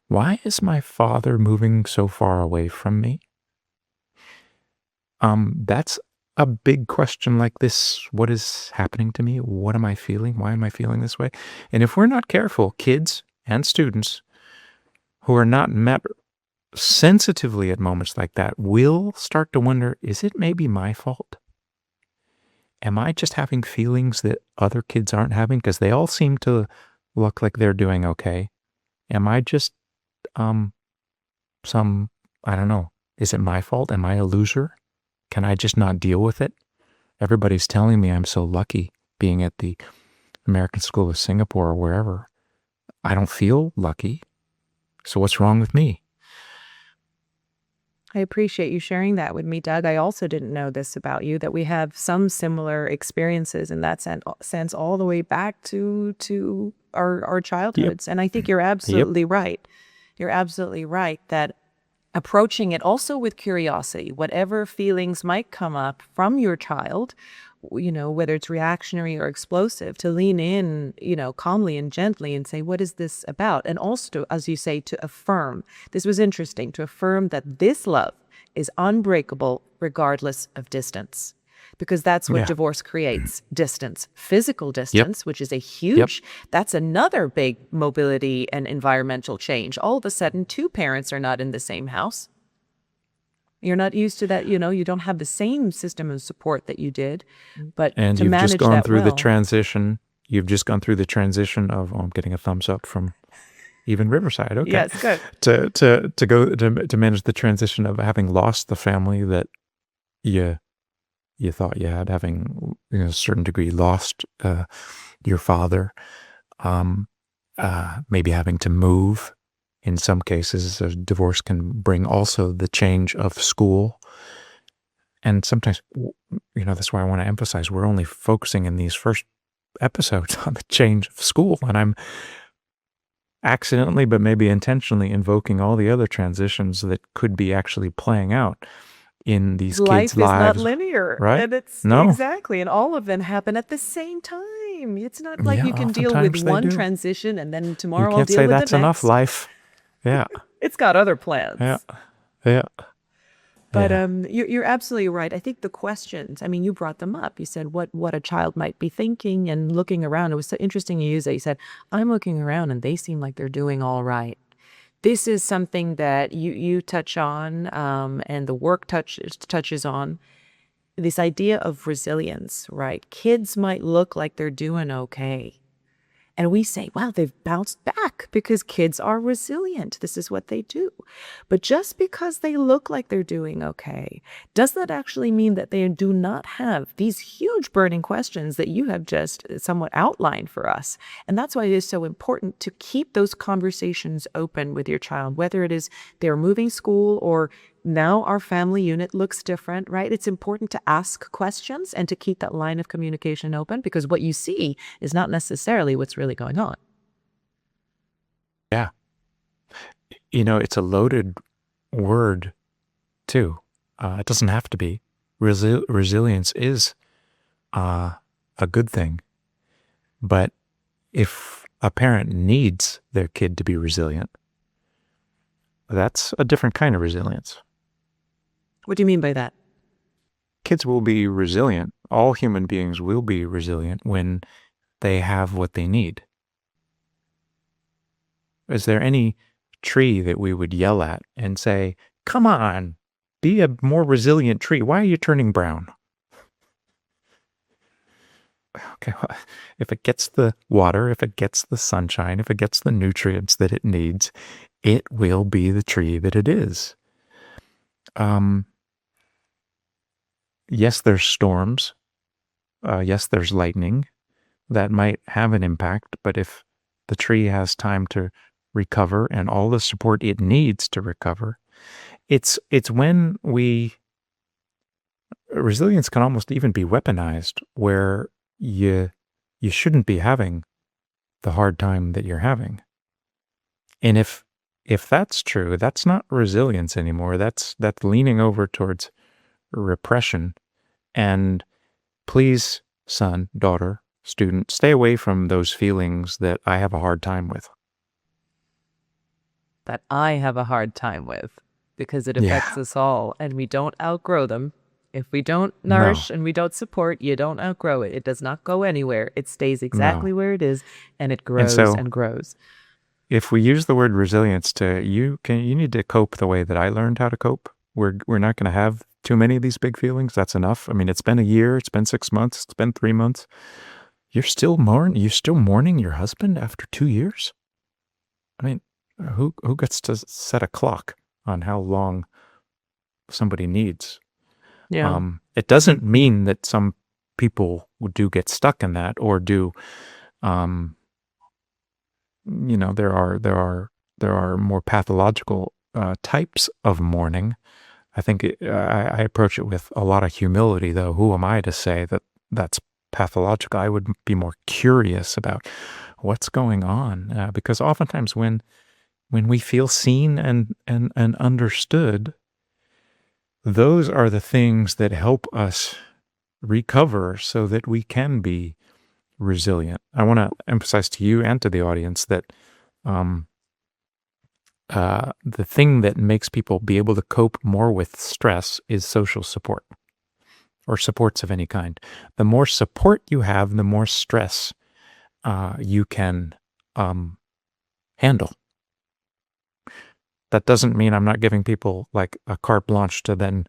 Why is my father moving so far away from me? That's a big question like this, what is happening to me? What am I feeling? Why am I feeling this way? And if we're not careful, kids and students who are not met sensitively at moments like that will start to wonder, is it maybe my fault? Am I just having feelings that other kids aren't having? Because they all seem to look like they're doing okay. Am I just I don't know, is it my fault? Am I a loser? Can I just not deal with it? Everybody's telling me I'm so lucky being at the American School of Singapore or wherever. I don't feel lucky. So what's wrong with me? I appreciate you sharing that with me, Doug. I also didn't know this about you, that we have some similar experiences in that sense all the way back to our childhoods. And I think you're absolutely right. You're absolutely right that approaching it also with curiosity, whatever feelings might come up from your child, whether it's reactionary or explosive, to lean in, calmly and gently and say, what is this about? And also, as you say, to affirm, this was interesting, to affirm that this love is unbreakable regardless of distance. Because that's what divorce creates, distance, physical distance, which is a huge, that's another big mobility and environmental change. All of a sudden, two parents are not in the same house. You're not used to that, you don't have the same system of support that you did, but And to you've manage just gone that through the well. transition. You've just gone through the transition of, I'm getting a thumbs up from even Riverside. Okay. Yes, good. To manage the transition of having lost the family that you thought you had, having a certain degree lost your father, maybe having to move. In some cases, a divorce can bring also the change of school. And sometimes, that's why I want to emphasize, we're only focusing in these first episodes on the change of school. And I'm accidentally, but maybe intentionally, invoking all the other transitions that could be actually playing out in these Life kids' is lives. not linear. right? And it's No. exactly. And all of them happen at the same time. It's not like Yeah, you can deal with oftentimes they one do. transition and then You tomorrow I'll can't deal say with that's the enough next. life. Yeah, It's got other plans. yeah. But Yeah. you're absolutely right. I think the questions, I mean, you brought them up. You said what a child might be thinking and looking around. It was so interesting you used that. You said, I'm looking around and they seem like they're doing all right. This is something that you touch on, and the work touches on, this idea of resilience, right? Kids might look like they're doing okay. And we say, wow, they've bounced back because kids are resilient. This is what they do. But just because they look like they're doing okay, does that actually mean that they do not have these huge burning questions that you have just somewhat outlined for us? And that's why it is so important to keep those conversations open with your child, whether it is they're moving school or now our family unit looks different, right? It's important to ask questions and to keep that line of communication open, because what you see is not necessarily what's really going on. Yeah. It's a loaded word too. It doesn't have to be. Resilience is a good thing. But if a parent needs their kid to be resilient, that's a different kind of resilience. What do you mean by that? Kids will be resilient. All human beings will be resilient when they have what they need. Is there any tree that we would yell at and say, come on, be a more resilient tree? Why are you turning brown? Okay, well, if it gets the water, if it gets the sunshine, if it gets the nutrients that it needs, it will be the tree that it is. Yes, there's storms. Yes, there's lightning that might have an impact, but if the tree has time to recover and all the support it needs to recover, it's when resilience can almost even be weaponized, where you shouldn't be having the hard time that you're having. And if that's true, that's not resilience anymore. That's leaning over towards repression. And please, son, daughter, student, stay away from those feelings that I have a hard time with. That I have a hard time with, because it affects us all, and we don't outgrow them If we don't No, nourish and we don't support, you don't outgrow it. It does not go anywhere. It stays exactly no. where it is, and it And grows so and grows. if we use the word resilience you need to cope the way that I learned how to cope. We're not going to have too many of these big feelings. That's enough. I mean, it's been a year, it's been 6 months, it's been 3 months. You're still mourning your husband after 2 years? I mean, who gets to set a clock on how long somebody needs? Yeah. It doesn't mean that some people do get stuck in that or do, um, there are more pathological types of mourning. I think I approach it with a lot of humility, though. Who am I to say that that's pathological? I would be more curious about what's going on, because oftentimes when we feel seen and understood, those are the things that help us recover so that we can be resilient. I want to emphasize to you and to the audience that um, the thing that makes people be able to cope more with stress is social support or supports of any kind. The more support you have, the more stress you can handle. That doesn't mean I'm not giving people like a carte blanche to then,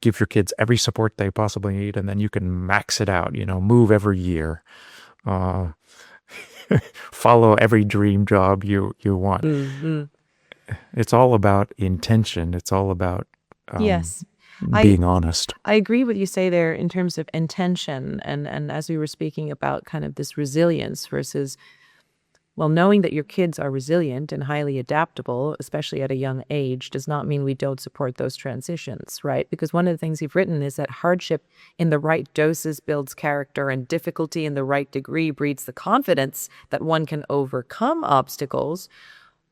give your kids every support they possibly need, and then you can max it out, move every year, follow every dream job you want. Mhm. It's all about intention. It's all about Yes. I being honest. I agree what you say there in terms of intention and as we were speaking about kind of this resilience versus, well, knowing that your kids are resilient and highly adaptable, especially at a young age, does not mean we don't support those transitions, right? Because one of the things you've written is that hardship in the right doses builds character, and difficulty in the right degree breeds the confidence that one can overcome obstacles.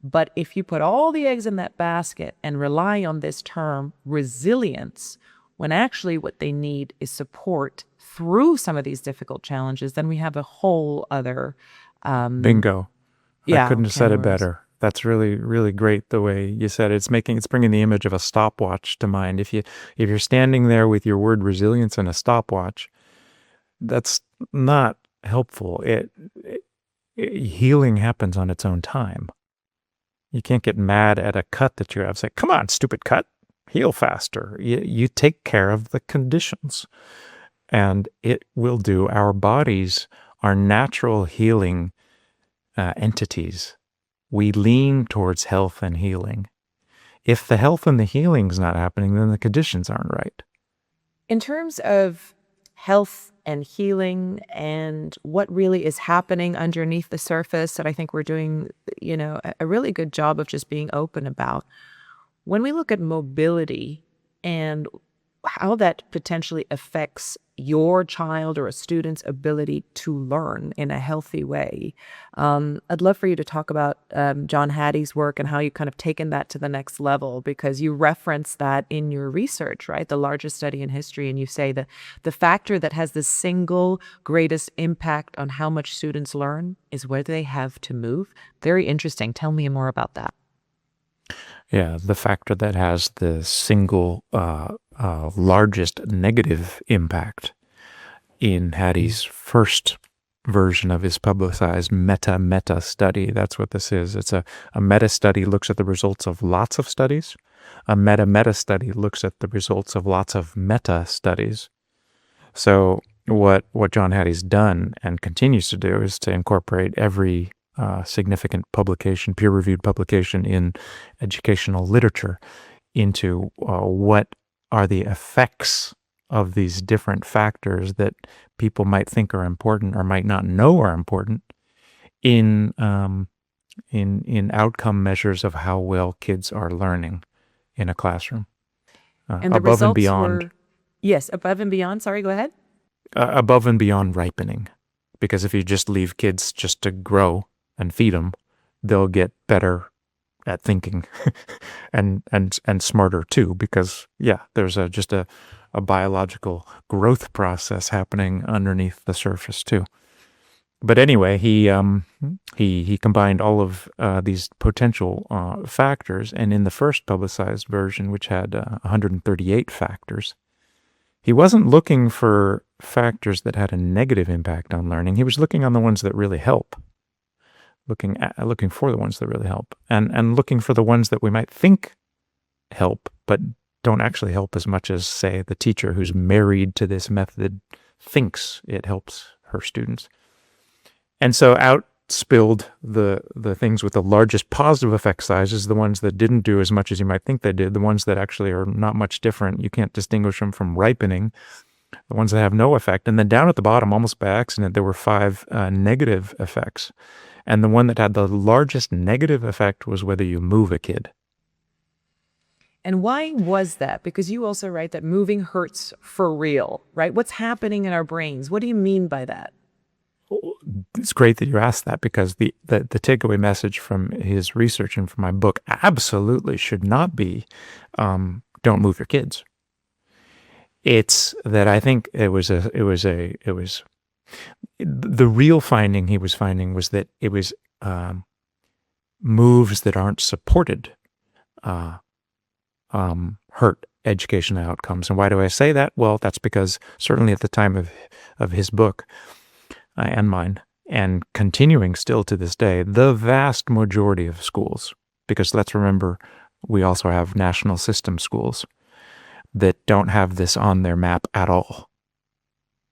But if you put all the eggs in that basket and rely on this term resilience, when actually what they need is support through some of these difficult challenges, then we have a whole other Bingo. I couldn't have can said of it worms. better. That's really, really great the way you said it. It's bringing the image of a stopwatch to mind. If you're standing there with your word resilience and a stopwatch, that's not helpful. Healing happens on its own time. You can't get mad at a cut that you have. Say, come on, stupid cut, heal faster. You take care of the conditions, and it will do. Our bodies are natural healing entities. We lean towards health and healing. If the health and the healing's not happening, then the conditions aren't right. In terms of health and healing and what really is happening underneath the surface, that I think we're doing, a really good job of just being open about. When we look at mobility and how that potentially affects your child or a student's ability to learn in a healthy way, I'd love for you to talk about John Hattie's work and how you've kind of taken that to the next level, because you reference that in your research, right? The largest study in history, and you say that the factor that has the single greatest impact on how much students learn is whether they have to move. Very interesting. Tell me more about that. Yeah, the factor that has the single largest negative impact in Hattie's first version of his publicized meta study. That's what this is. It's a meta study looks at the results of lots of studies. A meta study looks at the results of lots of meta studies. So what John Hattie's done and continues to do is to incorporate every significant publication, peer-reviewed publication in educational literature into what are the effects of these different factors that people might think are important or might not know are important in outcome measures of how well kids are learning in a classroom. And the Above and results beyond, were, yes, above and beyond. Sorry, go ahead. above and beyond ripening, because if you just leave kids just to grow and feed them, they'll get better at thinking and smarter too, because there's just a biological growth process happening underneath the surface too. But anyway, he combined all of these potential factors, and in the first publicized version, which had 138 factors, He wasn't looking for factors that had a negative impact on learning. He was looking on the ones that really help, looking for the ones that really help, and looking for the ones that we might think help, but don't actually help as much as, say, the teacher who's married to this method thinks it helps her students. And so out spilled the things with the largest positive effect sizes, the ones that didn't do as much as you might think they did, the ones that actually are not much different. You can't distinguish them from ripening, the ones that have no effect. And then down at the bottom, almost by accident, there were 5 negative effects. And the one that had the largest negative effect was whether you move a kid. And why was that? Because you also write that moving hurts for real, right? What's happening in our brains? What do you mean by that? It's great that you asked that, because the takeaway message from his research and from my book absolutely should not be don't move your kids. It's that I think the real finding he was finding was that it was moves that aren't supported hurt educational outcomes. And why do I say that? Well, that's because certainly at the time of his book and mine, and continuing still to this day, the vast majority of schools, because let's remember, we also have national system schools that don't have this on their map at all,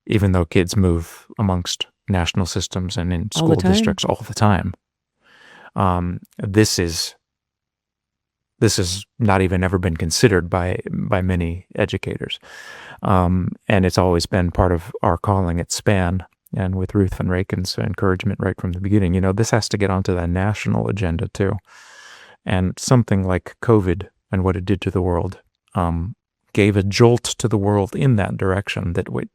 even though kids move amongst national systems and in school districts all the time. This has not even ever been considered by many educators. And it's always been part of our calling at SPAN, and with Ruth Van Raken's encouragement right from the beginning. This has to get onto the national agenda too. And something like COVID and what it did to the world gave a jolt to the world in that direction, that wait,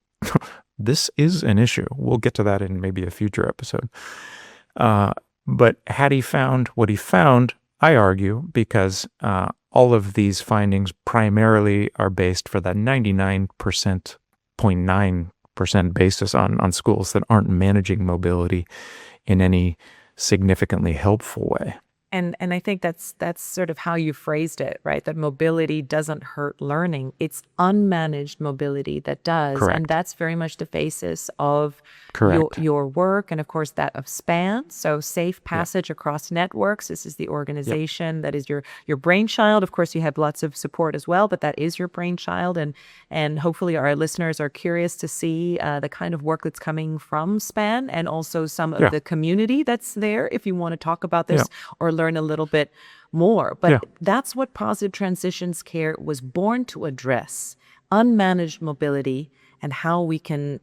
this is an issue. We'll get to that in maybe a future episode. But Hattie found what he found, I argue, because all of these findings primarily are based for that 99.9% basis on schools that aren't managing mobility in any significantly helpful way. And I think that's sort of how you phrased it, right? That mobility doesn't hurt learning. It's unmanaged mobility that does. Correct. And that's very much the basis of Correct. your work, and of course that of SPAN. So Safe Passage Across Networks. This is the organization that is your brainchild. Of course, you have lots of support as well, but that is your brainchild. And hopefully our listeners are curious to see the kind of work that's coming from SPAN, and also some of the community that's there, if you want to talk about this or learn a little bit more. But that's what Positive Transitions Care was born to address: unmanaged mobility, and how we can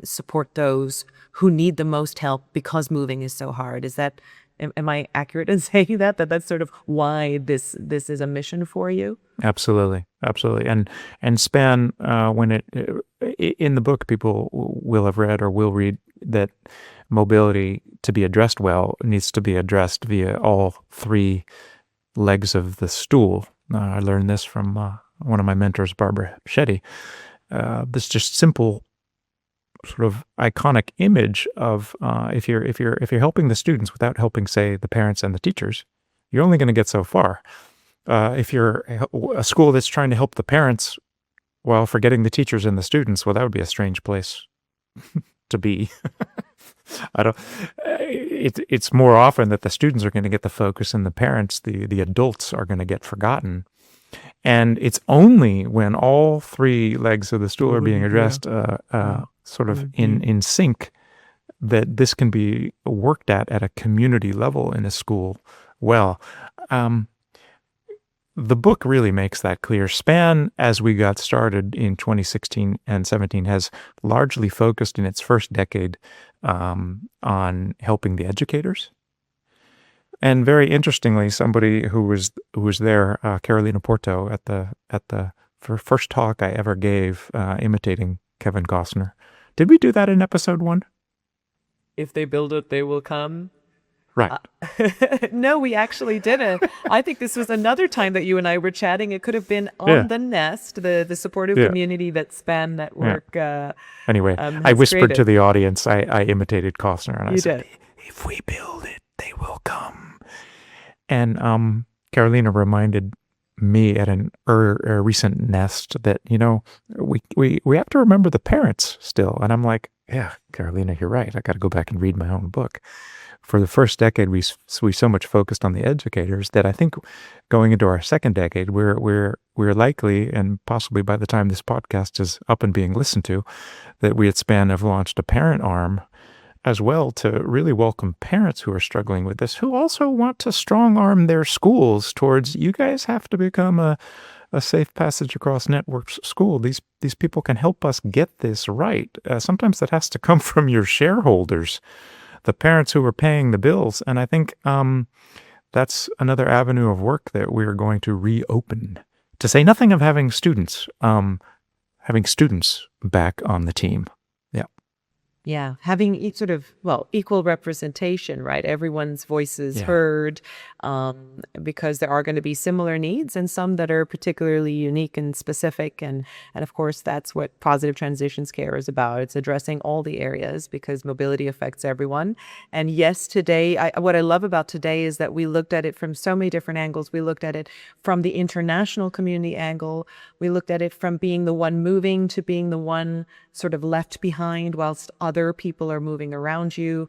support those who need the most help because moving is so hard. Is that, am I accurate in saying that's sort of why this is a mission for you? Absolutely. And SPAN, when it in the book, people will have read or will read that mobility, to be addressed well, needs to be addressed via all 3 legs of the stool. I learned this from one of my mentors, Barbara Shetty. This just simple, sort of iconic image of if you're helping the students without helping, say, the parents and the teachers, you're only going to get so far. If you're a school that's trying to help the parents while forgetting the teachers and the students, well, that would be a strange place to be. It's more often that the students are going to get the focus and the parents, the adults, are going to get forgotten. And it's only when all 3 legs of the stool are being addressed sort of in sync that this can be worked at a community level in a school well. The book really makes that clear. SPAN, as we got started in 2016 and 17, has largely focused in its first decade on helping the educators. And very interestingly, somebody who was there, Carolina Porto, at the first talk I ever gave, imitating Kevin Costner. Did we do that in episode 1? If they build it, they will come. Right. No, we actually didn't. I think this was another time that you and I were chatting. It could have been on the Nest, the supportive community that SPAN Network. Anyway, I whispered to the audience. I imitated Costner, and I said, "If we build it, they will come." And Carolina reminded me at a recent nest that, we have to remember the parents still. And I'm like, yeah, Carolina, you're right. I got to go back and read my own book. For the first decade, we so much focused on the educators that I think going into our second decade, we're likely, and possibly by the time this podcast is up and being listened to, that we at SPAN have launched a parent arm as well to really welcome parents who are struggling with this, who also want to strong arm their schools towards, you guys have to become a safe passage across networks school. These people can help us get this right. Sometimes that has to come from your shareholders, the parents who are paying the bills. And I think that's another avenue of work that we're going to reopen, to say nothing of having students back on the team. Yeah. Yeah, having equal representation, right? Everyone's voices Yeah. heard, because there are going to be similar needs and some that are particularly unique and specific. And of course, that's what positive transitions care is about. It's addressing all the areas because mobility affects everyone. And yes, today, what I love about today is that we looked at it from so many different angles. We looked at it from the international community angle. We looked at it from being the one moving to being the one sort of left behind whilst other people are moving around you.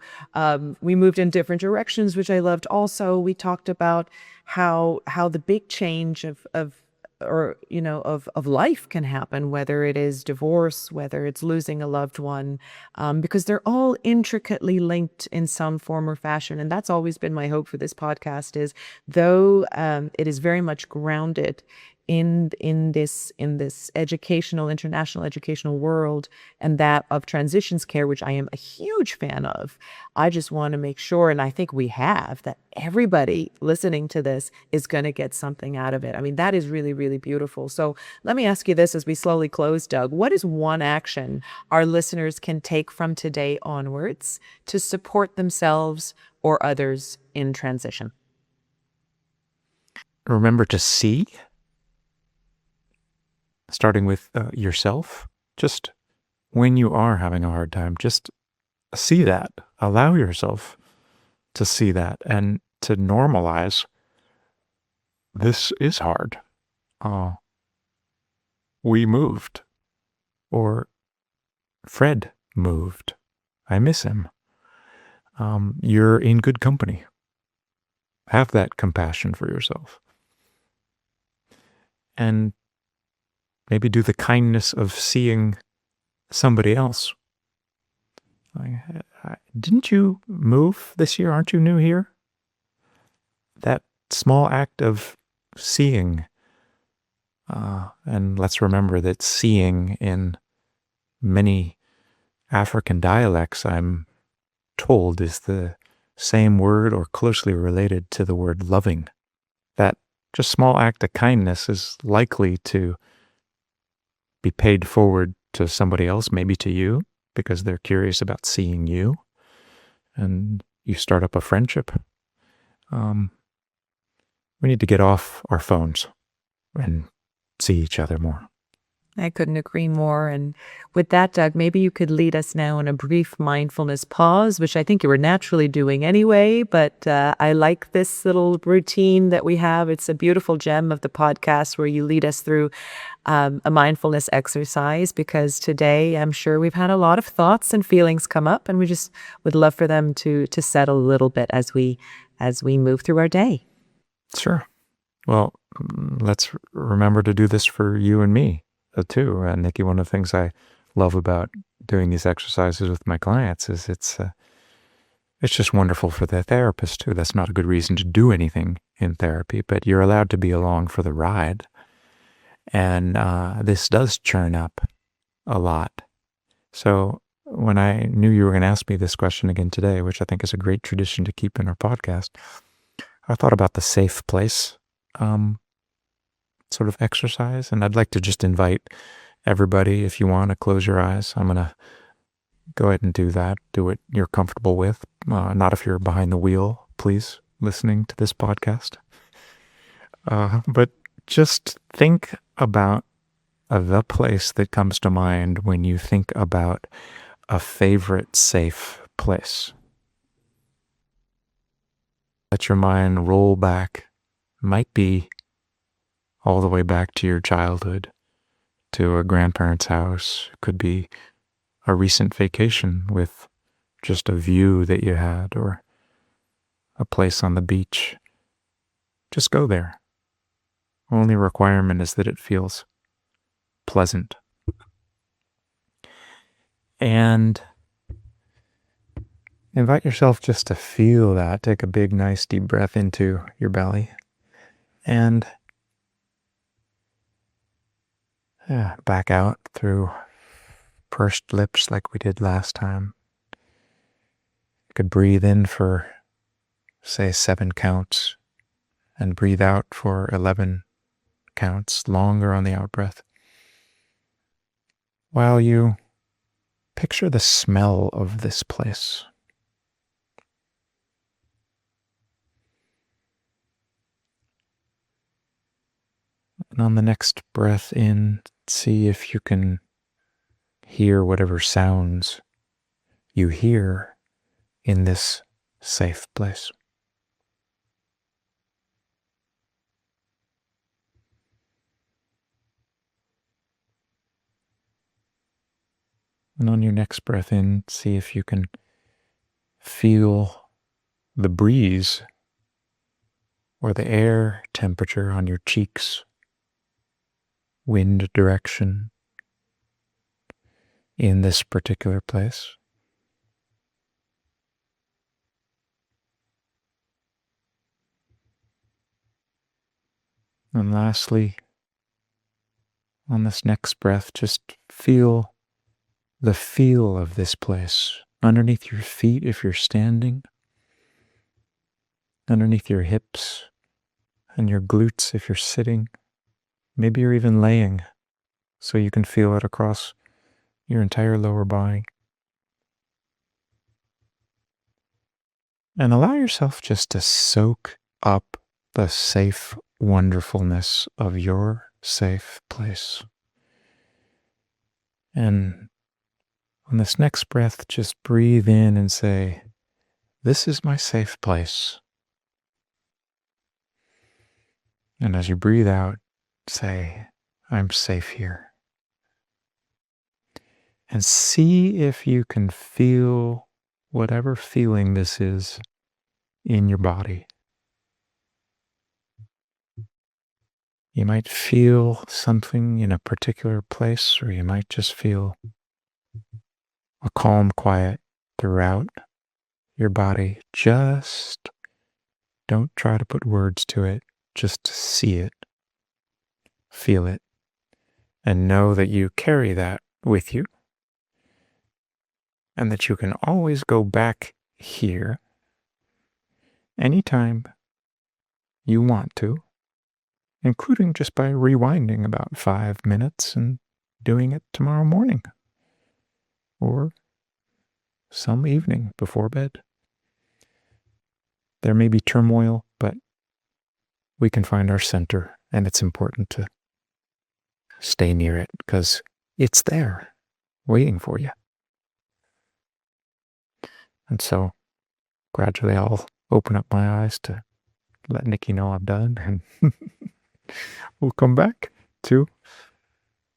We moved in different directions, which I loved. Also, we talked about how the big change of life can happen, whether it is divorce, whether it's losing a loved one, because they're all intricately linked in some form or fashion. And that's always been my hope for this podcast is, though it is very much grounded in this international educational world and that of transitions care, which I am a huge fan of. I just want to make sure, and I think we have, that everybody listening to this is going to get something out of it. I mean, that is really, really beautiful. So let me ask you this as we slowly close, Doug. What is one action our listeners can take from today onwards to support themselves or others in transition? Remember to see, starting with yourself, just when you are having a hard time, just see that. Allow yourself to see that and to normalize, this is hard. We moved, or Fred moved. I miss him. You're in good company. Have that compassion for yourself. And maybe do the kindness of seeing somebody else. Didn't you move this year? Aren't you new here? That small act of seeing, and let's remember that seeing in many African dialects, I'm told, is the same word or closely related to the word loving. That just small act of kindness is likely to be paid forward to somebody else, maybe to you, because they're curious about seeing you, and you start up a friendship. We need to get off our phones and see each other more. I couldn't agree more. And with that, Doug, maybe you could lead us now in a brief mindfulness pause, which I think you were naturally doing anyway, but I like this little routine that we have. It's a beautiful gem of the podcast where you lead us through a mindfulness exercise, because today I'm sure we've had a lot of thoughts and feelings come up, and we just would love for them to settle a little bit as we move through our day. Sure. Well, let's remember to do this for you and me too. Nikki, one of the things I love about doing these exercises with my clients is it's just wonderful for the therapist too. That's not a good reason to do anything in therapy, but you're allowed to be along for the ride. And this does churn up a lot. So when I knew you were going to ask me this question again today, which I think is a great tradition to keep in our podcast, I thought about the safe place sort of exercise. And I'd like to just invite everybody, if you want to close your eyes, I'm going to go ahead and do that. Do what you're comfortable with. Not if you're behind the wheel, please, listening to this podcast. But just think about the place that comes to mind when you think about a favorite safe place. Let your mind roll back. Might be all the way back to your childhood, to a grandparent's house. It could be a recent vacation with just a view that you had, or a place on the beach. Just go there. Only requirement is that it feels pleasant. And invite yourself just to feel that. Take a big, nice, deep breath into your belly. And back out through pursed lips like we did last time. You could breathe in for, say, 7 counts, and breathe out for 11 counts, longer on the out-breath. While you picture the smell of this place. And on the next breath in, see if you can hear whatever sounds you hear in this safe place. And on your next breath in, see if you can feel the breeze or the air temperature on your cheeks, wind direction in this particular place. And lastly, on this next breath, just feel the feel of this place underneath your feet if you're standing, underneath your hips and your glutes if you're sitting. Maybe you're even laying, so you can feel it across your entire lower body. And allow yourself just to soak up the safe wonderfulness of your safe place. And on this next breath, just breathe in and say, "This is my safe place." And as you breathe out, say, "I'm safe here." And see if you can feel whatever feeling this is in your body. You might feel something in a particular place, or you might just feel a calm quiet throughout your body. Just don't try to put words to it. Just see it, feel it, and know that you carry that with you, and that you can always go back here anytime you want to, including just by rewinding about 5 minutes and doing it tomorrow morning or some evening before bed. There may be turmoil, but we can find our center, and it's important to stay near it because it's there waiting for you. And so gradually I'll open up my eyes to let Nikki know I'm done, and we'll come back to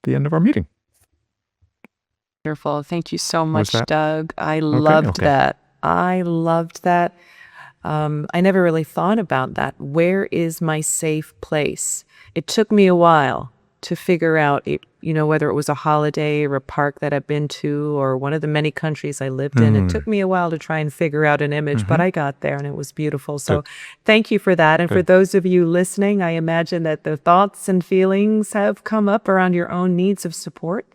the end of our meeting. Wonderful. Thank you so much, that? Doug. I loved okay. that. I loved that. I never really thought about that. Where is my safe place? It took me a while to figure out, whether it was a holiday or a park that I've been to or one of the many countries I lived in. It took me a while to try and figure out an image, but I got there and it was beautiful. So thank you for that. And for those of you listening, I imagine that the thoughts and feelings have come up around your own needs of support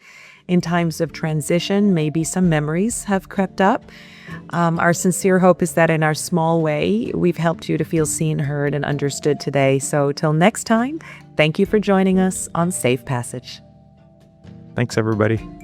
in times of transition. Maybe some memories have crept up. Our sincere hope is that in our small way, we've helped you to feel seen, heard, and understood today. So till next time, thank you for joining us on Safe Passage. Thanks, everybody.